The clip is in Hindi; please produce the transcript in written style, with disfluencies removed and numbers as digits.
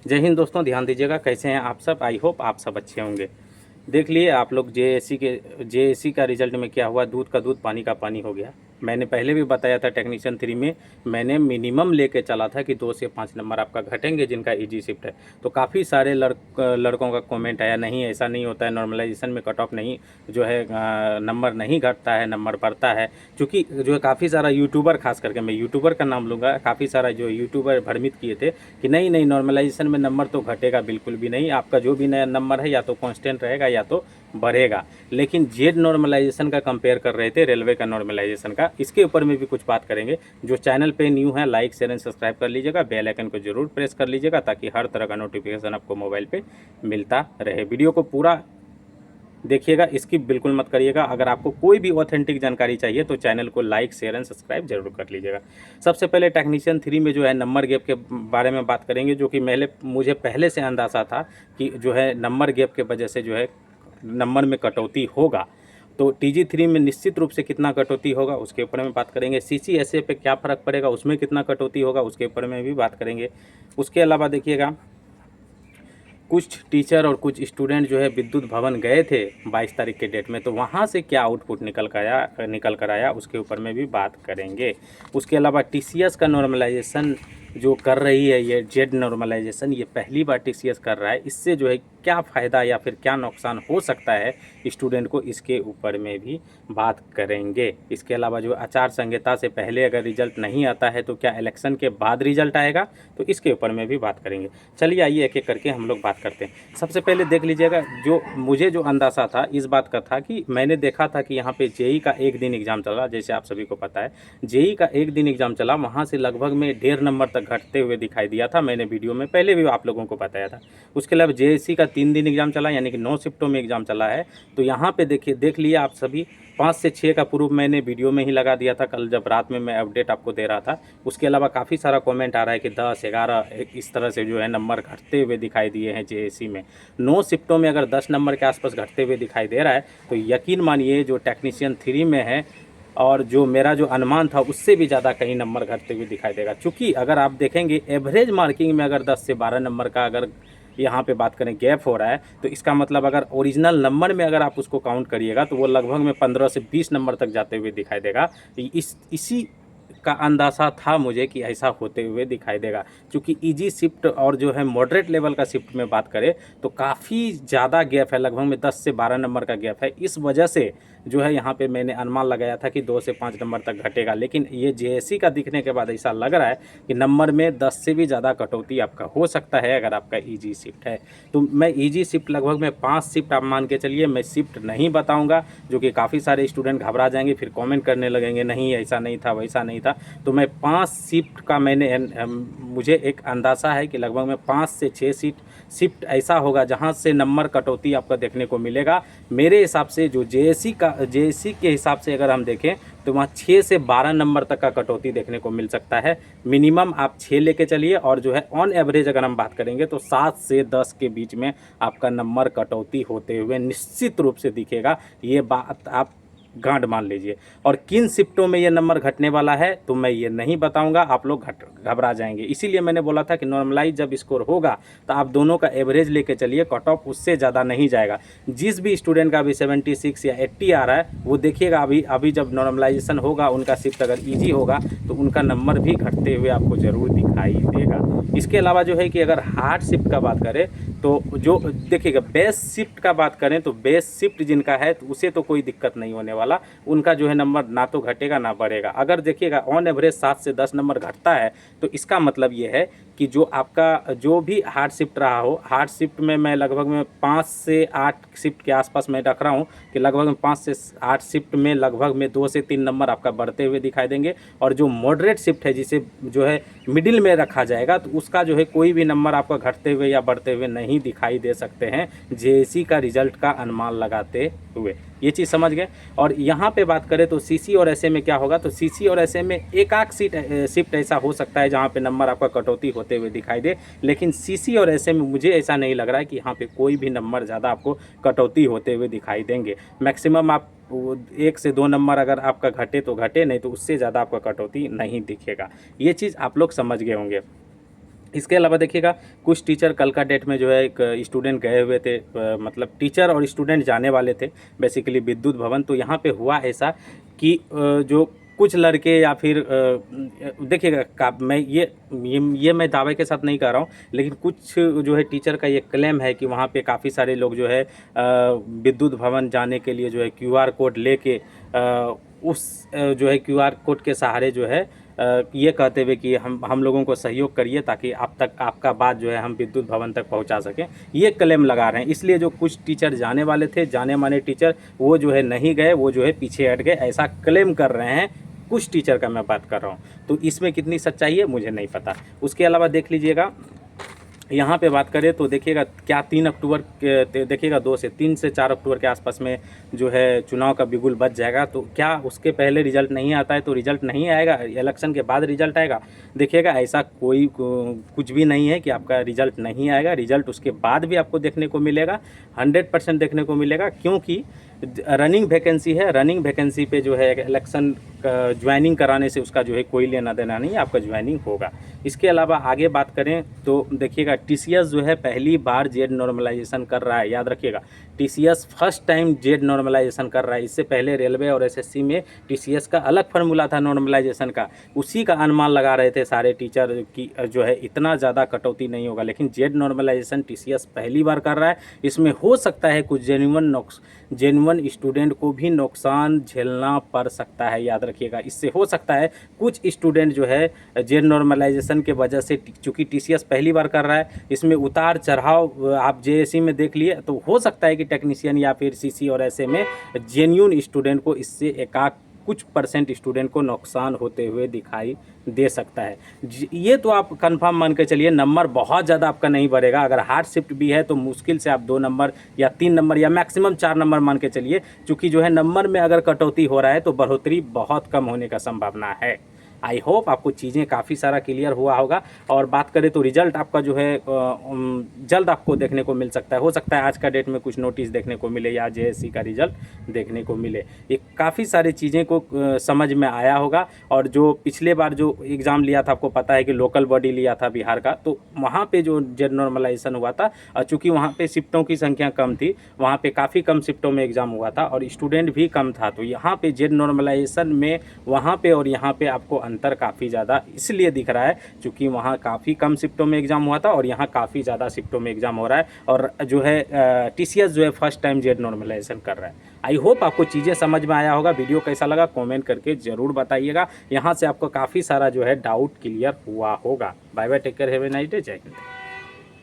जय हिंद दोस्तों, ध्यान दीजिएगा। कैसे हैं आप सब? आई होप आप सब अच्छे होंगे। देख लिए आप लोग जेएससी का रिजल्ट में क्या हुआ। दूध का दूध, पानी का पानी हो गया। मैंने पहले भी बताया था टेक्नीशियन 3 में मैंने मिनिमम लेके चला था कि 2 से 5 नंबर आपका घटेंगे जिनका इजी शिफ्ट है। तो काफ़ी सारे लड़कों का कमेंट आया, नहीं ऐसा नहीं होता है, नॉर्मलाइजेशन में कट ऑफ नहीं जो है नंबर नहीं घटता है, नंबर बढ़ता है। क्योंकि जो है काफ़ी सारा यूट्यूबर, खास करके मैं यूट्यूबर का नाम लूँगा, काफ़ी सारा जो यूट्यूबर भ्रमित किए थे कि नहीं नहीं नॉर्मलाइजेशन में नंबर तो घटेगा बिल्कुल भी नहीं। आपका जो भी नया नंबर है या तो कांस्टेंट रहेगा या तो बढ़ेगा। लेकिन जेड नॉर्मलाइजेशन का कंपेयर कर रहे थे रेलवे का नॉर्मलाइजेशन का, इसके ऊपर में भी कुछ बात करेंगे। जो चैनल पे न्यू है लाइक शेयर एंड सब्सक्राइब कर लीजिएगा, बेल आइकन को जरूर प्रेस कर लीजिएगा ताकि हर तरह का नोटिफिकेशन आपको मोबाइल पे मिलता रहे। वीडियो को पूरा देखिएगा, स्किप बिल्कुल मत करिएगा। अगर आपको कोई भी ऑथेंटिक जानकारी चाहिए तो चैनल को लाइक शेयर एंड सब्सक्राइब जरूर कर लीजिएगा। सबसे पहले टेक्नीशियन 3 में जो है नंबर गैप के बारे में बात करेंगे, जो कि मुझे पहले से अंदाज़ा था कि जो है नंबर गैप के वजह से जो है नंबर में कटौती होगा। तो TG3 में निश्चित रूप से कितना कटौती होगा उसके ऊपर में बात करेंगे। CCSA पे क्या फ़र्क पड़ेगा, उसमें कितना कटौती होगा उसके ऊपर में भी बात करेंगे। उसके अलावा देखिएगा, कुछ टीचर और कुछ स्टूडेंट जो है विद्युत भवन गए थे 22 तारीख के डेट में, तो वहाँ से क्या आउटपुट निकल कर आया उसके ऊपर में भी बात करेंगे। उसके अलावा TCS का नॉर्मलाइजेशन जो कर रही है, ये जेड नॉर्मलाइजेशन, ये पहली बार TCS कर रहा है। इससे जो है क्या फ़ायदा या फिर क्या नुकसान हो सकता है स्टूडेंट को, इसके ऊपर में भी बात करेंगे। इसके अलावा जो आचार संहिता से पहले अगर रिजल्ट नहीं आता है तो क्या इलेक्शन के बाद रिजल्ट आएगा, तो इसके ऊपर में भी बात करेंगे। चलिए आइए एक एक करके हम लोग बात करते हैं। सबसे पहले देख लीजिएगा, मुझे जो अंदाज़ा था इस बात का था कि मैंने देखा था कि यहाँ पे जेई का एक दिन एग्ज़ाम चला, जैसे आप सभी को पता है जेई का एक दिन एग्ज़ाम चला, वहाँ से लगभग में 1.5 नंबर तक घटते हुए दिखाई दिया था। मैंने वीडियो में पहले भी आप लोगों को बताया था। उसके अलावा जेएससी का 3 दिन एग्ज़ाम चला, यानी कि 9 शिफ्टों में एग्ज़ाम चला है। तो यहाँ पे देखिए, देख लिए आप सभी, 5 से 6 का प्रूफ मैंने वीडियो में ही लगा दिया था कल जब रात में मैं अपडेट आपको दे रहा था। उसके अलावा काफ़ी सारा कमेंट आ रहा है कि 10, 11 इस तरह से जो है नंबर घटते हुए दिखाई दिए हैं जेएससी में। 9 शिफ्टों में अगर 10 नंबर के आसपास घटते हुए दिखाई दे रहा है तो यकीन मानिए जो टेक्नीशियन 3 में है और जो मेरा जो अनुमान था उससे भी ज़्यादा कहीं नंबर घटते हुए दिखाई देगा। चूँकि अगर आप देखेंगे एवरेज मार्किंग में अगर 10 से 12 नंबर का अगर यहाँ पे बात करें गैप हो रहा है, तो इसका मतलब अगर ओरिजिनल नंबर में अगर आप उसको काउंट करिएगा तो वो लगभग में 15 से 20 नंबर तक जाते हुए दिखाई देगा। इसी का अंदाज़ा था मुझे कि ऐसा होते हुए दिखाई देगा। क्योंकि इजी शिफ्ट और जो है मॉडरेट लेवल का शिफ्ट में बात करें तो काफ़ी ज़्यादा गैप है, लगभग में 10 से 12 नंबर का गैप है। इस वजह से जो है यहाँ पे मैंने अनुमान लगाया था कि 2 से 5 नंबर तक घटेगा। लेकिन ये जेएससी का दिखने के बाद ऐसा लग रहा है कि नंबर में 10 से भी ज़्यादा कटौती आपका हो सकता है अगर आपका ईजी शिफ्ट है। तो मैं ईजी शिफ्ट लगभग में 5 शिफ्ट आप मान के चलिए, मैं शिफ्ट नहीं बताऊँगा, जो कि काफ़ी सारे स्टूडेंट घबरा जाएंगे, फिर कॉमेंट करने लगेंगे नहीं ऐसा नहीं था वैसा नहीं था। तो मैं 5 शिफ्ट का मुझे एक अंदाज़ा है कि लगभग में 5 से 6 शिफ्ट ऐसा होगा जहां से नंबर कटौती आपको देखने को मिलेगा। मेरे हिसाब से जो जेएससी के हिसाब से अगर हम देखें तो वहाँ 6 से 12 नंबर तक का कटौती देखने को मिल सकता है। मिनिमम आप 6 लेके चलिए, और जो है ऑन एवरेज अगर हम बात करेंगे तो 7 से 10 के बीच में आपका नंबर कटौती होते हुए निश्चित रूप से दिखेगा। ये बात आप गांठ मान लीजिए। और किन शिफ्टों में ये नंबर घटने वाला है तो मैं ये नहीं बताऊंगा, आप लोग घबरा जाएंगे। इसीलिए मैंने बोला था कि नॉर्मलाइज जब स्कोर होगा तो आप दोनों का एवरेज लेके चलिए, कट ऑफ उससे ज़्यादा नहीं जाएगा। जिस भी स्टूडेंट का अभी 76 या 80 आ रहा है वो देखिएगा, अभी जब नॉर्मलाइजेशन होगा उनका शिफ्ट अगर ईजी होगा तो उनका नंबर भी घटते हुए आपको ज़रूर दिखाई देगा। इसके अलावा जो है कि अगर हार्ड शिफ्ट का बात करें तो जो देखिएगा, बेस शिफ्ट का बात करें तो बेस शिफ्ट जिनका है तो उसे तो कोई दिक्कत नहीं होने वाला, उनका जो है नंबर ना तो घटेगा ना बढ़ेगा। अगर देखिएगा ऑन एवरेज 7 से 10 नंबर घटता है तो इसका मतलब ये है कि जो आपका जो भी हार्ड शिफ्ट रहा हो, हार्ड शिफ्ट में मैं लगभग में 5 से 8 शिफ्ट के आसपास मैं रख रहा हूँ कि लगभग में 5 से 8 शिफ्ट में लगभग में 2 से 3 नंबर आपका बढ़ते हुए दिखाई देंगे। और जो मॉडरेट शिफ्ट है जिसे जो है मिडिल में रखा जाएगा तो उसका जो है कोई भी नंबर आपका घटते हुए या बढ़ते हुए नहीं दिखाई दे सकते हैं जेएससी का रिजल्ट का अनुमान लगाते हुए। ये चीज़ समझ गए। और यहाँ पे बात करें तो सीसी और एसए में क्या होगा, तो सीसी और एसए में एक आध शिफ्ट ऐसा हो सकता है जहाँ पे नंबर आपका कटौती होते हुए दिखाई दे। लेकिन सीसी और एसए में मुझे ऐसा नहीं लग रहा है कि यहाँ पे कोई भी नंबर ज़्यादा आपको कटौती होते हुए दिखाई देंगे। मैक्सिमम आप 1 से 2 नंबर अगर आपका घटे तो घटे, नहीं तो उससे ज़्यादा आपका कटौती नहीं दिखेगा। ये चीज़ आप लोग समझ गए होंगे। इसके अलावा देखिएगा कुछ टीचर कल का डेट में जो है एक स्टूडेंट गए हुए थे, मतलब टीचर और स्टूडेंट जाने वाले थे बेसिकली विद्युत भवन। तो यहाँ पे हुआ ऐसा कि जो कुछ लड़के या फिर देखिएगा मैं ये मैं दावे के साथ नहीं कह रहा हूँ, लेकिन कुछ जो है टीचर का ये क्लेम है कि वहाँ पे काफ़ी सारे लोग जो है विद्युत भवन जाने के लिए जो है QR कोड लेके उस जो है QR कोड के सहारे जो है ये कहते हुए कि हम लोगों को सहयोग करिए ताकि आप तक आपका बात जो है हम विद्युत भवन तक पहुंचा सकें, ये क्लेम लगा रहे हैं। इसलिए जो कुछ टीचर जाने वाले थे, जाने माने टीचर, वो जो है नहीं गए, वो जो है पीछे हट गए, ऐसा क्लेम कर रहे हैं। कुछ टीचर का मैं बात कर रहा हूँ, तो इसमें कितनी सच्चाई है मुझे नहीं पता। उसके अलावा देख लीजिएगा यहाँ पे बात करें तो देखिएगा क्या 3 अक्टूबर के देखिएगा 3 से 4 अक्टूबर के आसपास में जो है चुनाव का बिगुल बज जाएगा। तो क्या उसके पहले रिजल्ट नहीं आता है तो रिजल्ट नहीं आएगा, इलेक्शन के बाद रिजल्ट आएगा? देखिएगा ऐसा कोई कुछ भी नहीं है कि आपका रिजल्ट नहीं आएगा, रिजल्ट उसके बाद भी आपको देखने को मिलेगा, 100% देखने को मिलेगा। क्योंकि रनिंग वैकेंसी है, रनिंग वैकेंसी पे जो है इलेक्शन ज्वाइनिंग कराने से उसका जो है कोई लेना देना नहीं है, आपका ज्वाइनिंग होगा। इसके अलावा आगे बात करें तो देखिएगा TCS जो है पहली बार जेड नॉर्मलाइजेशन कर रहा है, याद रखिएगा TCS first time Z normalisation कर रहा है। इससे पहले रेलवे और SSC में TCS का अलग फार्मूला था नॉर्मलाइजेशन का, उसी का अनुमान लगा रहे थे सारे टीचर की जो है इतना ज़्यादा कटौती नहीं होगा, लेकिन जेड नॉर्मलाइजेशन TCS पहली बार कर रहा है। इसमें हो सकता है कुछ जेन्युइन स्टूडेंट को भी नुकसान झेलना पड़ सकता है, याद रखिएगा। इससे हो सकता है कुछ स्टूडेंट जो है जेड नॉर्मलाइजेशन के वजह से, चूँकि TCS पहली बार कर रहा है, इसमें उतार चढ़ाव आप JSC में देख लिए, तो हो सकता है कि टेक्नीशियन या फिर CC और ऐसे में जेन्युइन स्टूडेंट को इससे एकाक कुछ % स्टूडेंट को नुकसान होते हुए दिखाई दे सकता है। ये तो आप कंफर्म मान के चलिए, नंबर बहुत ज़्यादा आपका नहीं बढ़ेगा। अगर हार्ड शिफ्ट भी है तो मुश्किल से आप 2 नंबर या 3 नंबर या मैक्सिमम 4 नंबर मान के चलिए, क्योंकि जो है नंबर में अगर कटौती हो रहा है तो बढ़ोतरी बहुत कम होने का संभावना है। आई होप आपको चीज़ें काफ़ी सारा क्लियर हुआ होगा। और बात करें तो रिजल्ट आपका जो है जल्द आपको देखने को मिल सकता है। हो सकता है आज का डेट में कुछ नोटिस देखने को मिले या JSC का रिजल्ट देखने को मिले। ये काफ़ी सारी चीज़ें को समझ में आया होगा। और जो पिछले बार जो एग्ज़ाम लिया था, आपको पता है कि लोकल बॉडी लिया था बिहार का, तो वहाँ पे जो जेड नॉर्मलाइजेशन हुआ था, चूँकि वहाँ पे शिफ्टों की संख्या कम थी, वहाँ पे काफ़ी कम शिफ्टों में एग्ज़ाम हुआ था और स्टूडेंट भी कम था। तो यहाँ पे जेड नॉर्मलाइजेशन में वहाँ पे और यहाँ पे आपको अंतर काफ़ी ज़्यादा इसलिए दिख रहा है क्योंकि वहाँ काफ़ी कम शिफ्टों में एग्ज़ाम हुआ था और यहाँ काफ़ी ज़्यादा शिफ्टों में एग्ज़ाम हो रहा है। और जो है TCS जो है फर्स्ट टाइम जेड नॉर्मलाइजेशन कर रहा है। आई होप आपको चीज़ें समझ में आया होगा। वीडियो कैसा लगा कमेंट करके ज़रूर बताइएगा। यहाँ से आपको काफ़ी सारा जो है डाउट क्लियर हुआ होगा। Bye bye, take care, have a nice day, जय हिंद।